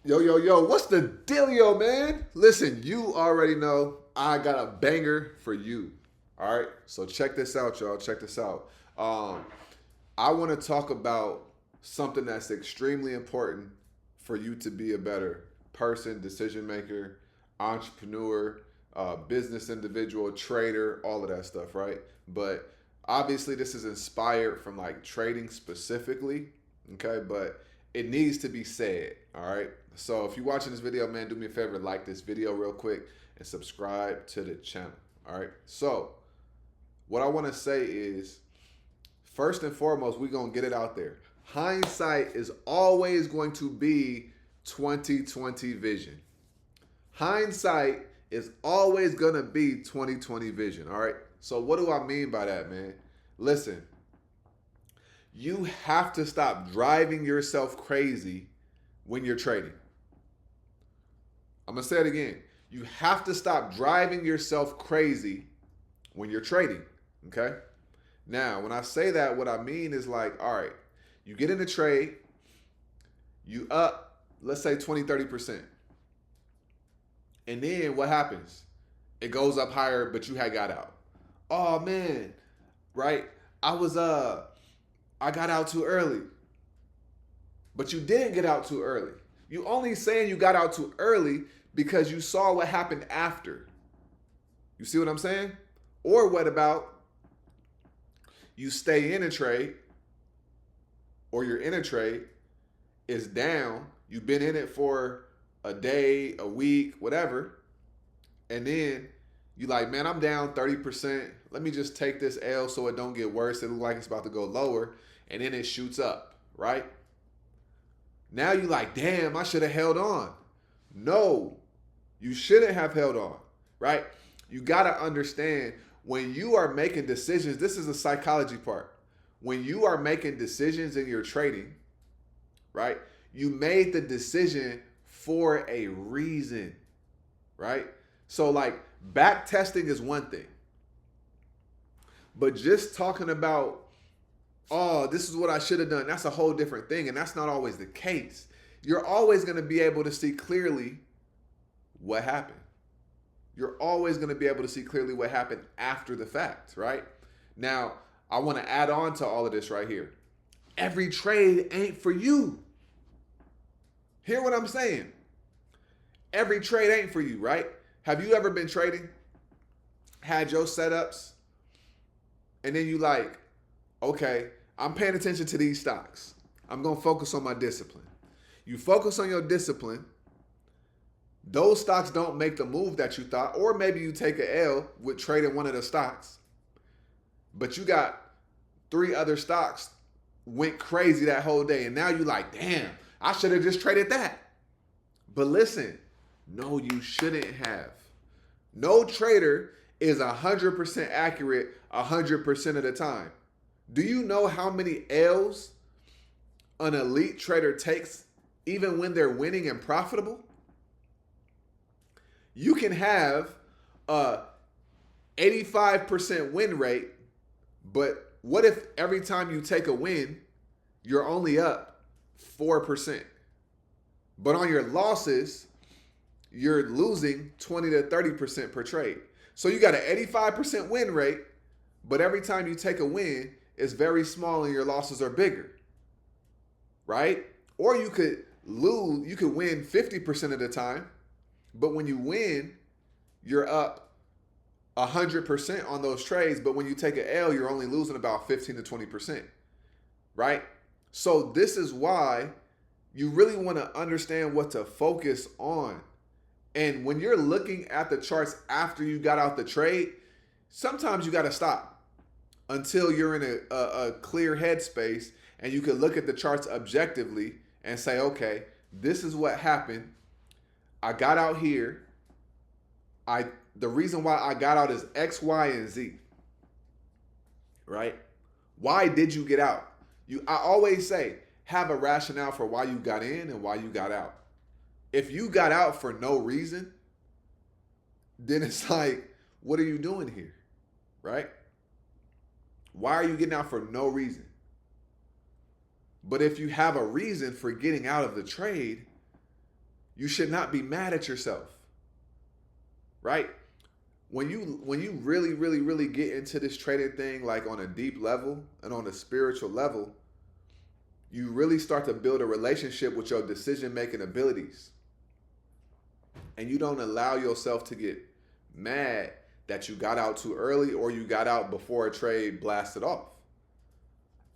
Yo, what's the dealio, man? Listen, you already know I got a banger for you. All right, so check this out, y'all. Check this out. Um, I want to talk about something that's extremely important for you to be a better person, decision maker, entrepreneur, business individual, trader, all of that stuff, right? But obviously, this is inspired from like trading specifically, okay? But it needs to be said, all right? So if you're watching this video, man, do me a favor, like this video real quick and subscribe to the channel, all right? So what I want to say is, first and foremost, we're gonna get it out there. Hindsight is always going to be 2020 vision. Hindsight is always gonna be 2020 vision. All right. So what do I mean by that, man? Listen, you have to stop driving yourself crazy when you're trading. I'm gonna say it again. You have to stop driving yourself crazy when you're trading. Okay. Now, when I say that, what I mean is like, all right, you get in a trade, you up, let's say 20, 30%. And then what happens? It goes up higher, but you had got out. Oh man, right? I was I got out too early. But you didn't get out too early. You only saying you got out too early because you saw what happened after. You see what I'm saying? Or what about you stay in a trade, or you're in a trade, is down, you've been in it for a day, a week, whatever, and then you like, man, I'm down 30%. Let me just take this L so it don't get worse. It look like it's about to go lower, and then it shoots up, right? Now you like, damn, I should have held on. No, you shouldn't have held on, right? You got to understand when you are making decisions, this is the psychology part. When you are making decisions in your trading, right? You made the decision for a reason, right? So like back testing is one thing. But just talking about, oh, this is what I should have done, that's a whole different thing. And that's not always the case. You're always going to be able to see clearly what happened. You're always going to be able to see clearly what happened after the fact, right? Now, I want to add on to all of this right here. Every trade ain't for you. Hear what I'm saying? Every trade ain't for you, right? Have you ever been trading, had your setups, and then you like, okay, I'm paying attention to these stocks. I'm going to focus on my discipline. You focus on your discipline. Those stocks don't make the move that you thought, or maybe you take a L with trading one of the stocks, but you got three other stocks went crazy that whole day, and now you like, damn, I should have just traded that. But listen, no, you shouldn't have. No trader is 100% accurate 100% of the time. Do you know how many L's an elite trader takes even when they're winning and profitable? You can have a 85% win rate, but what if every time you take a win, you're only up 4%? But on your losses, you're losing 20 to 30% per trade. So you got an 85% win rate, but every time you take a win, it's very small and your losses are bigger, right? Or you could win 50% of the time, but when you win, you're up 100% on those trades. But when you take an L, you're only losing about 15 to 20%, right? So this is why you really want to understand what to focus on. And when you're looking at the charts after you got out the trade, sometimes you got to stop until you're in a clear headspace and you can look at the charts objectively and say, okay, this is what happened. I got out here. The reason why I got out is X, Y, and Z. Right? Why did you get out? I always say, have a rationale for why you got in and why you got out. If you got out for no reason, then it's like, what are you doing here? Right? Why are you getting out for no reason? But if you have a reason for getting out of the trade, you should not be mad at yourself, right? When you really, really, really get into this trading thing, like on a deep level and on a spiritual level, you really start to build a relationship with your decision-making abilities. And you don't allow yourself to get mad that you got out too early or you got out before a trade blasted off.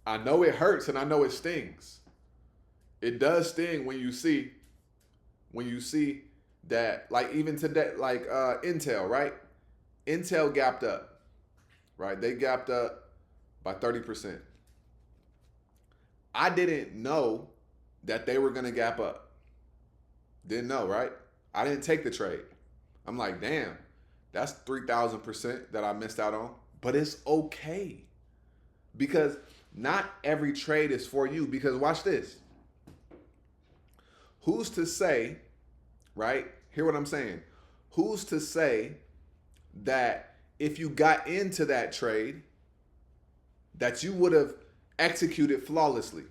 I know it hurts and I know it stings. It does sting when you see that, like even today, like Intel, right? Intel gapped up, right? They gapped up by 30%. I didn't know that they were going to gap up. Didn't know, right? I didn't take the trade. I'm like, damn, that's 3,000% that I missed out on. But it's okay. Because not every trade is for you. Because watch this. Who's to say, right? Hear what I'm saying. Who's to say that if you got into that trade, that you would have executed flawlessly?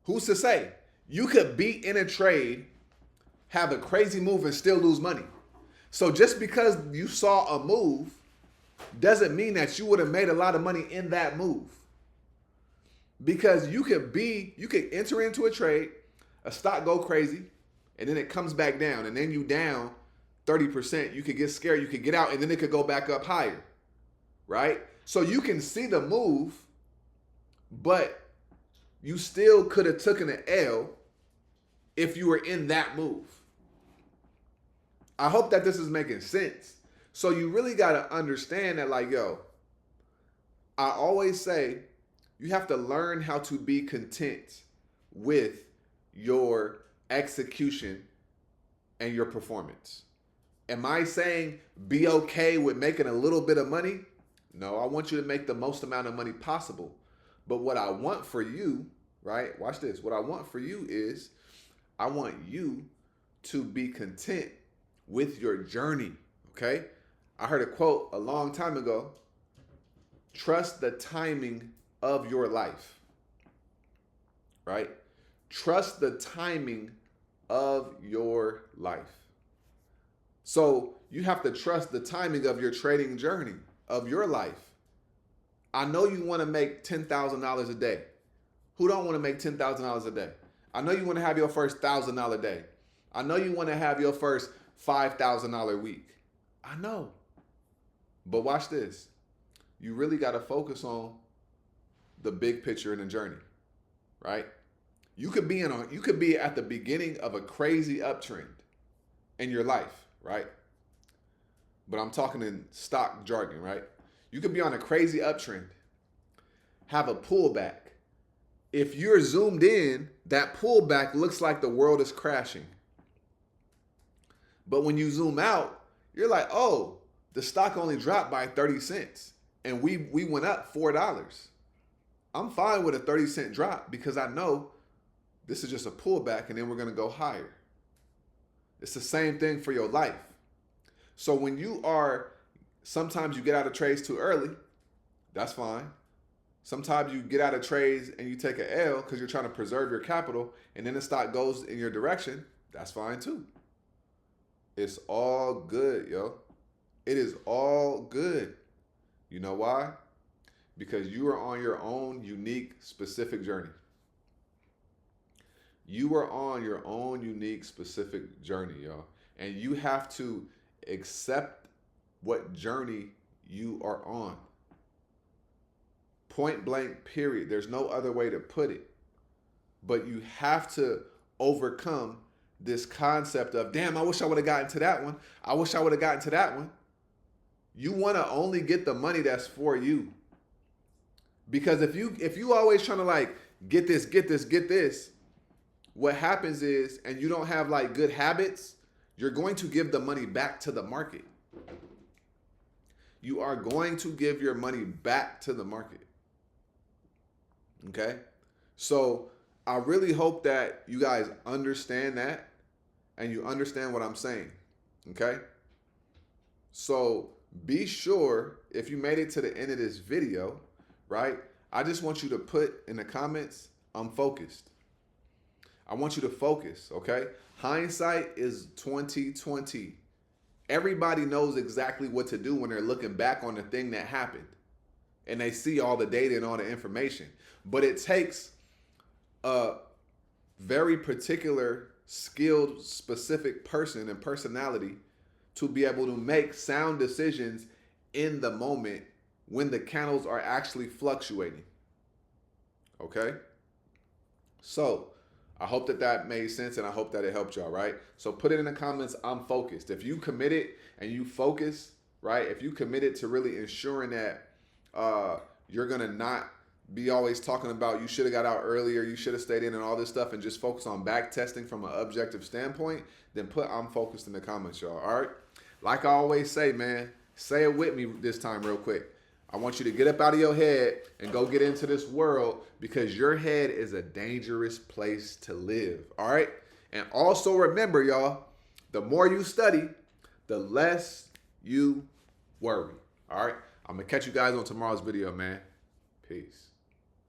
Who's to say? You could be in a trade, have a crazy move, and still lose money. So just because you saw a move doesn't mean that you would have made a lot of money in that move. Because you could enter into a trade, a stock go crazy, and then it comes back down, and then you down 30%. You could get scared, you could get out, and then it could go back up higher, right? So you can see the move, but you still could have taken an L if you were in that move. I hope that this is making sense. So you really got to understand that, like, yo, I always say you have to learn how to be content with your execution and your performance. Am I saying be okay with making a little bit of money? No, I want you to make the most amount of money possible. But what I want for you, right? Watch this. What I want for you is I want you to be content with your journey, okay? I heard a quote a long time ago. Trust the timing of your life, right? Trust the timing of your life. So you have to trust the timing of your trading journey, of your life. I know you want to make $10,000 a day. Who don't want to make $10,000 a day? I know you want to have your first $1,000 day. I know you want to have your first $5,000 week. I know. But watch this. You really got to focus on the big picture in the journey, right? You could be at the beginning of a crazy uptrend in your life, right? But I'm talking in stock jargon, right? You could be on a crazy uptrend, have a pullback. If you're zoomed in, that pullback looks like the world is crashing. But when you zoom out, you're like, oh, the stock only dropped by 30 cents and we went up $4. I'm fine with a 30-cent drop because I know this is just a pullback and then we're going to go higher. It's the same thing for your life. So when sometimes you get out of trades too early, that's fine. Sometimes you get out of trades and you take an L because you're trying to preserve your capital and then the stock goes in your direction, that's fine too. It's all good, yo. It is all good. You know why? Because you are on your own unique, specific journey. You are on your own unique, specific journey, y'all. And you have to accept what journey you are on. Point blank, period. There's no other way to put it. But you have to overcome this concept of, damn, I wish I would have gotten to that one. I wish I would have gotten to that one. You want to only get the money that's for you. Because if you always trying to like get this, what happens is, and you don't have like good habits, you're going to give the money back to the market. You are going to give your money back to the market. Okay? So I really hope that you guys understand that and you understand what I'm saying. Okay? So be sure, if you made it to the end of this video, right? I just want you to put in the comments, I'm focused. I want you to focus, okay? Hindsight is 2020. Everybody knows exactly what to do when they're looking back on the thing that happened. And they see all the data and all the information. But it takes a very particular, skilled, specific person and personality to be able to make sound decisions in the moment when the candles are actually fluctuating. Okay? So, I hope that made sense, and I hope that it helped y'all, right? So put it in the comments, I'm focused. If you committed and you focus, right? If you committed to really ensuring that you're going to not be always talking about you should have got out earlier, you should have stayed in and all this stuff, and just focus on back testing from an objective standpoint, then put I'm focused in the comments, y'all, all right? Like I always say, man, say it with me this time real quick. I want you to get up out of your head and go get into this world, because your head is a dangerous place to live, all right? And also remember, y'all, the more you study, the less you worry, all right? I'm going to catch you guys on tomorrow's video, man. Peace.